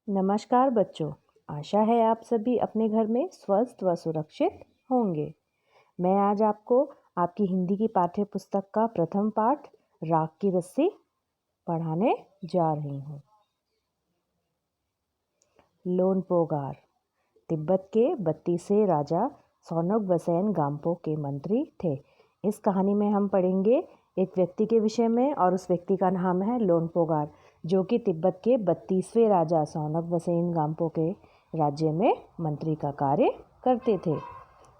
नमस्कार बच्चों। आशा है आप सभी अपने घर में स्वस्थ व सुरक्षित होंगे। मैं आज आपको आपकी हिंदी की पाठ्य पुस्तक का प्रथम पाठ राख की रस्सी पढ़ाने जा रही हूँ। लोनपोगार तिब्बत के 32वें राजा सौनोगवसेन गाम्पो के मंत्री थे। इस कहानी में हम पढ़ेंगे एक व्यक्ति के विषय में और उस व्यक्ति का नाम है लोनपोगार, जो कि तिब्बत के 32वें राजा सौनोगवसेन गाम्पो के राज्य में मंत्री का कार्य करते थे।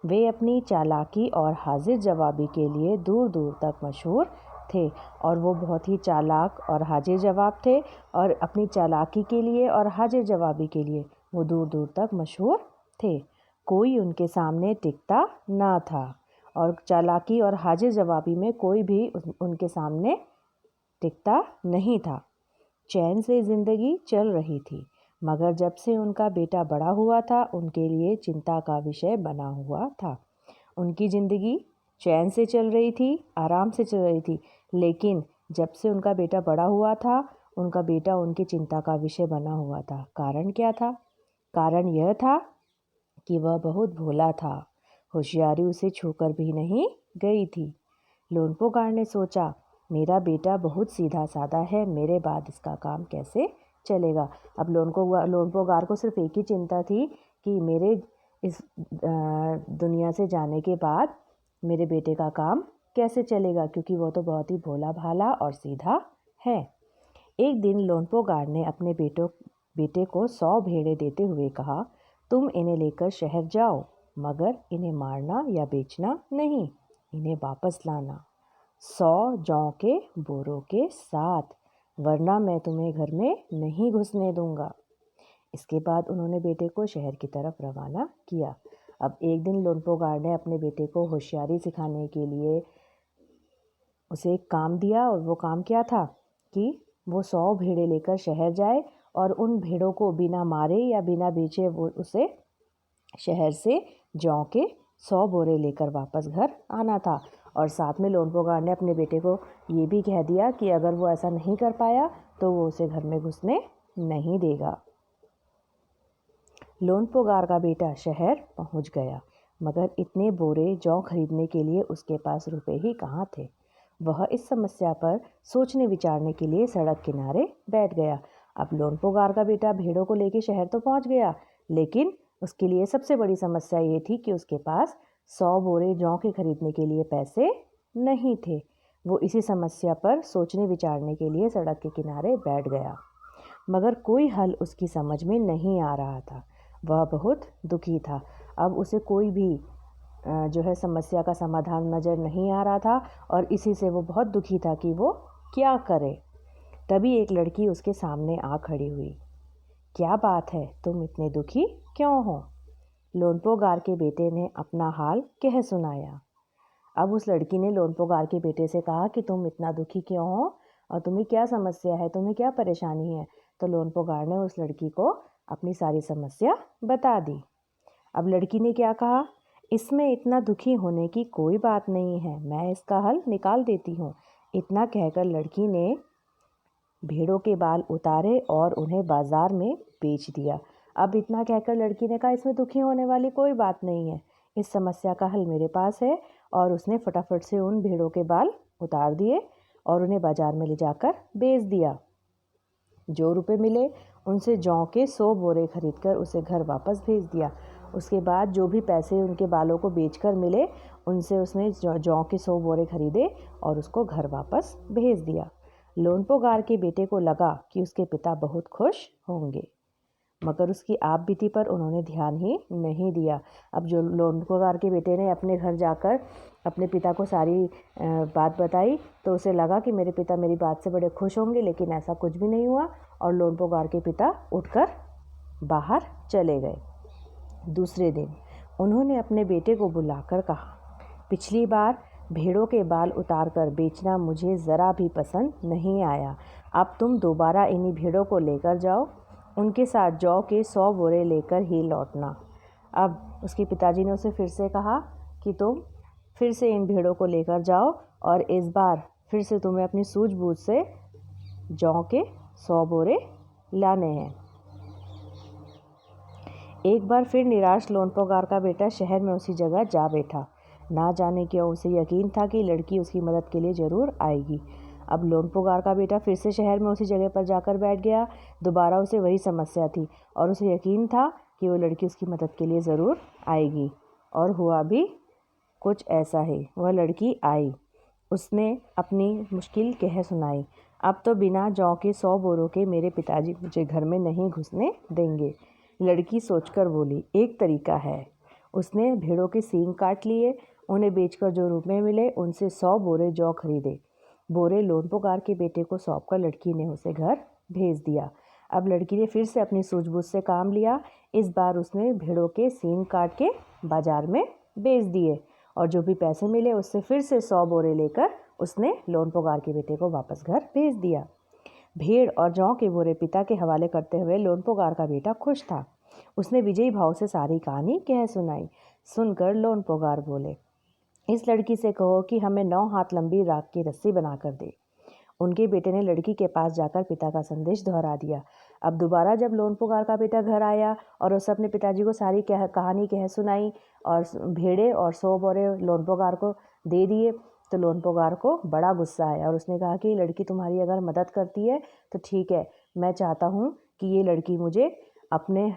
वे अपनी चालाकी और हाजिर जवाबी के लिए दूर दूर तक मशहूर थे और वो बहुत ही चालाक और हाजिर जवाब थे और अपनी चालाकी के लिए और हाजिर जवाबी के लिए वो दूर दूर तक मशहूर थे। कोई उनके सामने टिकता ना था और चालाकी और हाजिर जवाबी में कोई भी उनके सामने टिकता नहीं था। चैन से ज़िंदगी चल रही थी, मगर जब से उनका बेटा बड़ा हुआ था उनके लिए चिंता का विषय बना हुआ था। उनकी ज़िंदगी चैन से चल रही थी, आराम से चल रही थी, लेकिन जब से उनका बेटा बड़ा हुआ था उनका बेटा उनकी चिंता का विषय बना हुआ था। कारण क्या था? कारण यह था कि वह बहुत भोला था। होशियारी उसे छूकर भी नहीं गई थी। लोनपोगार ने सोचा, मेरा बेटा बहुत सीधा साधा है, मेरे बाद इसका काम कैसे चलेगा। अब लोनपोगार को सिर्फ एक ही चिंता थी कि मेरे इस दुनिया से जाने के बाद मेरे बेटे का काम कैसे चलेगा, क्योंकि वो तो बहुत ही भोला भाला और सीधा है। एक दिन लोनपोगार ने अपने बेटे को 100 भेड़ें देते हुए कहा, तुम इन्हें लेकर शहर जाओ, मगर इन्हें मारना या बेचना नहीं, इन्हें वापस लाना 100 जौ के बोरों के साथ, वरना मैं तुम्हें घर में नहीं घुसने दूंगा। इसके बाद उन्होंने बेटे को शहर की तरफ रवाना किया। अब एक दिन लोनपोगार ने अपने बेटे को होशियारी सिखाने के लिए उसे एक काम दिया और वो काम क्या था कि वो 100 भेड़ें लेकर शहर जाए और उन भेड़ों को बिना मारे या बिना बेचे वो उसे शहर से जौ के 100 बोरे लेकर वापस घर आना था। और साथ में लोनपोगार ने अपने बेटे को ये भी कह दिया कि अगर वो ऐसा नहीं कर पाया तो वो उसे घर में घुसने नहीं देगा। लोनपोगार का बेटा शहर पहुंच गया, मगर इतने बोरे जौ खरीदने के लिए उसके पास रुपए ही कहाँ थे। वह इस समस्या पर सोचने विचारने के लिए सड़क किनारे बैठ गया। अब लोनपोगार का बेटा भेड़ों को लेकर शहर तो पहुंच गया, लेकिन उसके लिए सबसे बड़ी समस्या ये थी कि उसके पास 100 बोरे जौ के खरीदने के लिए पैसे नहीं थे। वो इसी समस्या पर सोचने विचारने के लिए सड़क के किनारे बैठ गया, मगर कोई हल उसकी समझ में नहीं आ रहा था। वह बहुत दुखी था। अब उसे कोई भी जो है समस्या का समाधान नज़र नहीं आ रहा था और इसी से वो बहुत दुखी था कि वो क्या करे। तभी एक लड़की उसके सामने आ खड़ी हुई। क्या बात है, तुम इतने दुखी क्यों हो? लोनपोगार के बेटे ने अपना हाल कह सुनाया। अब उस लड़की ने लोनपोगार के बेटे से कहा कि तुम इतना दुखी क्यों हो और तुम्हें क्या समस्या है, तुम्हें क्या परेशानी है। तो लोनपोगार ने उस लड़की को अपनी सारी समस्या बता दी। अब लड़की ने क्या कहा, इसमें इतना दुखी होने की कोई बात नहीं है, मैं इसका हल निकाल देती हूँ। इतना कहकर लड़की ने भेड़ों के बाल उतारे और उन्हें बाजार में बेच दिया। अब इतना कहकर लड़की ने कहा, इसमें दुखी होने वाली कोई बात नहीं है, इस समस्या का हल मेरे पास है। और उसने फटाफट से उन भेड़ों के बाल उतार दिए और उन्हें बाजार में ले जाकर बेच दिया। जो रुपए मिले उनसे जौ के 100 बोरे खरीदकर उसे घर वापस भेज दिया। उसके बाद जो भी पैसे उनके बालों को बेचकर मिले उनसे उसने जौ के 100 बोरे खरीदे और उसको घर वापस भेज दिया। लोनपोगार के बेटे को लगा कि उसके पिता बहुत खुश होंगे, मगर उसकी आप बीती पर उन्होंने ध्यान ही नहीं दिया। अब जो लोनपोगार के बेटे ने अपने घर जाकर अपने पिता को सारी बात बताई तो उसे लगा कि मेरे पिता मेरी बात से बड़े खुश होंगे, लेकिन ऐसा कुछ भी नहीं हुआ और लोनपोगार के पिता उठकर बाहर चले गए। दूसरे दिन उन्होंने अपने बेटे को बुलाकर कहा, पिछली बार भेड़ों के बाल उतारकर बेचना मुझे ज़रा भी पसंद नहीं आया। अब तुम दोबारा इन्हीं भेड़ों को लेकर जाओ, उनके साथ जौ के 100 बोरे लेकर ही लौटना। अब उसके पिताजी ने उसे फिर से कहा कि तुम फिर से इन भेड़ों को लेकर जाओ और इस बार फिर से तुम्हें अपनी सूझबूझ से जौ के 100 बोरे लाने हैं। एक बार फिर निराश लोनपोगार का बेटा शहर में उसी जगह जा बैठा। ना जाने क्यों उसे यकीन था कि लड़की उसकी मदद के लिए ज़रूर आएगी। अब लोनपोगार का बेटा फिर से शहर में उसी जगह पर जाकर बैठ गया। दोबारा उसे वही समस्या थी और उसे यकीन था कि वो लड़की उसकी मदद के लिए ज़रूर आएगी। और हुआ भी कुछ ऐसा ही। वह लड़की आई। उसने अपनी मुश्किल कह सुनाई। अब तो बिना जौ के 100 बोरों के मेरे पिताजी मुझे घर में नहीं घुसने देंगे। लड़की सोचकर बोली, एक तरीका है। उसने भेड़ों के सींग काट लिए। उन्हें बेचकर जो रुपए मिले उनसे 100 बोरे जौ खरीदे। बोरे लोनपोगार के बेटे को सौंपकर लड़की ने उसे घर भेज दिया। अब लड़की ने फिर से अपनी सूझबूझ से काम लिया। इस बार उसने भेड़ों के सींग काट के बाजार में बेच दिए और जो भी पैसे मिले उससे फिर से 100 बोरे लेकर उसने लोनपोगार के बेटे को वापस घर भेज दिया। भेड़ और जौ के बोरे पिता के हवाले करते हुए लोनपोगार का बेटा खुश था। उसने विजयी भाव से सारी कहानी कह सुनाई। सुनकर लोनपोगार बोले, इस लड़की से कहो कि हमें 9 हाथ लंबी राख की रस्सी बनाकर दे। उनके बेटे ने लड़की के पास जाकर पिता का संदेश दोहरा दिया। अब दोबारा जब लोनपोगार का बेटा घर आया और उसे अपने पिताजी को सारी कहानी कह सुनाई और भेड़े और 100 बोरे लोनपोगार को दे दिए, तो लोनपोगार को बड़ा गुस्सा आया और उसने कहा कि लड़की तुम्हारी अगर मदद करती है तो ठीक है, मैं चाहता हूँ कि ये लड़की मुझे अपने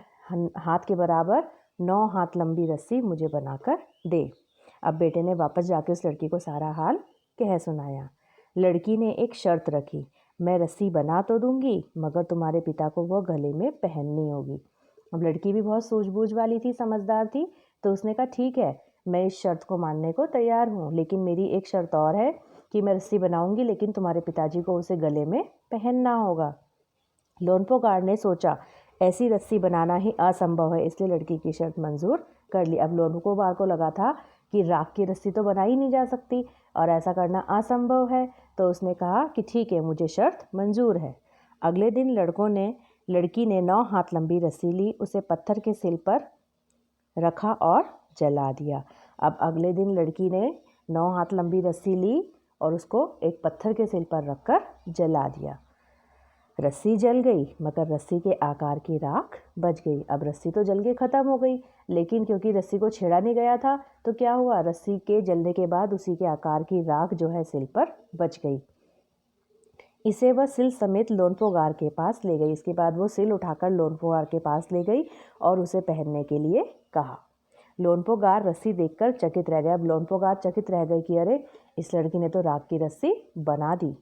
हाथ के बराबर 9 हाथ लंबी रस्सी मुझे बनाकर दे। अब बेटे ने वापस जाकर उस लड़की को सारा हाल कह सुनाया। लड़की ने एक शर्त रखी, मैं रस्सी बना तो दूंगी मगर तुम्हारे पिता को वो गले में पहननी होगी। अब लड़की भी बहुत सूझबूझ वाली थी, समझदार थी, तो उसने कहा ठीक है, मैं इस शर्त को मानने को तैयार हूँ, लेकिन मेरी एक शर्त और है कि मैं रस्सी बनाऊंगी लेकिन तुम्हारे पिताजी को उसे गले में पहनना होगा। लोनपोगार ने सोचा ऐसी रस्सी बनाना ही असंभव है, इसलिए लड़की की शर्त मंजूर कर ली। अब लोनपोगार को लगा था कि राख की रस्सी तो बनाई नहीं जा सकती और ऐसा करना असंभव है, तो उसने कहा कि ठीक है, मुझे शर्त मंजूर है। अगले दिन लड़की ने 9 हाथ लंबी रस्सी ली, उसे पत्थर के सिल पर रखा और जला दिया। अब अगले दिन लड़की ने 9 हाथ लंबी रस्सी ली और उसको एक पत्थर के सिल पर रखकर जला दिया। रस्सी जल गई मगर रस्सी के आकार की राख बच गई। अब रस्सी तो जल के ख़त्म हो गई, लेकिन क्योंकि रस्सी को छेड़ा नहीं गया था तो क्या हुआ, रस्सी के जलने के बाद उसी के आकार की राख जो है सिल पर बच गई। इसे वह सिल समेत लोनपोगार के पास ले गई। इसके बाद वो सिल उठाकर लोनपोगार के पास ले गई और उसे पहनने के लिए कहा। लोनपोगार रस्सी देखकर चकित रह गया। अब लोनपोगार चकित रह गए कि अरे, इस लड़की ने तो राख की रस्सी बना दी।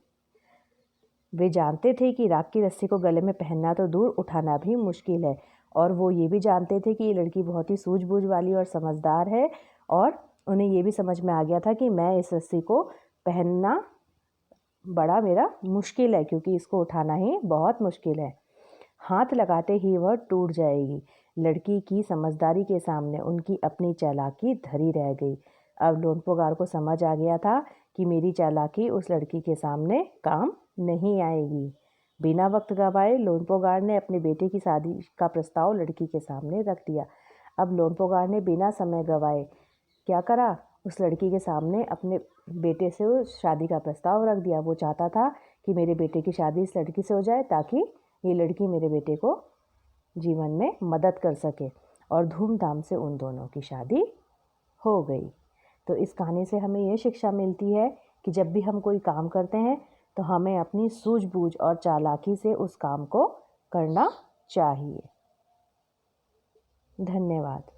वे जानते थे कि राख की रस्सी को गले में पहनना तो दूर, उठाना भी मुश्किल है, और वो ये भी जानते थे कि ये लड़की बहुत ही सूझबूझ वाली और समझदार है, और उन्हें ये भी समझ में आ गया था कि मैं इस रस्सी को पहनना बड़ा मेरा मुश्किल है, क्योंकि इसको उठाना ही बहुत मुश्किल है। हाथ लगाते ही वह टूट जाएगी। लड़की की समझदारी के सामने उनकी अपनी चालाकी धरी रह गई। अब लोनपोगार को समझ आ गया था कि मेरी चालाकी उस लड़की के सामने काम नहीं आएगी। बिना वक्त गवाए लोनपोगार ने अपने बेटे की शादी का प्रस्ताव लड़की के सामने रख दिया। अब लोनपोगार ने बिना समय गवाए क्या करा, उस लड़की के सामने अपने बेटे से उस शादी का प्रस्ताव रख दिया। वो चाहता था कि मेरे बेटे की शादी इस लड़की से हो जाए ताकि ये लड़की मेरे बेटे को जीवन में मदद कर सके, और धूमधाम से उन दोनों की शादी हो गई। तो इस कहानी से हमें ये शिक्षा मिलती है कि जब भी हम कोई काम करते हैं तो हमें अपनी सूझबूझ और चालाकी से उस काम को करना चाहिए। धन्यवाद।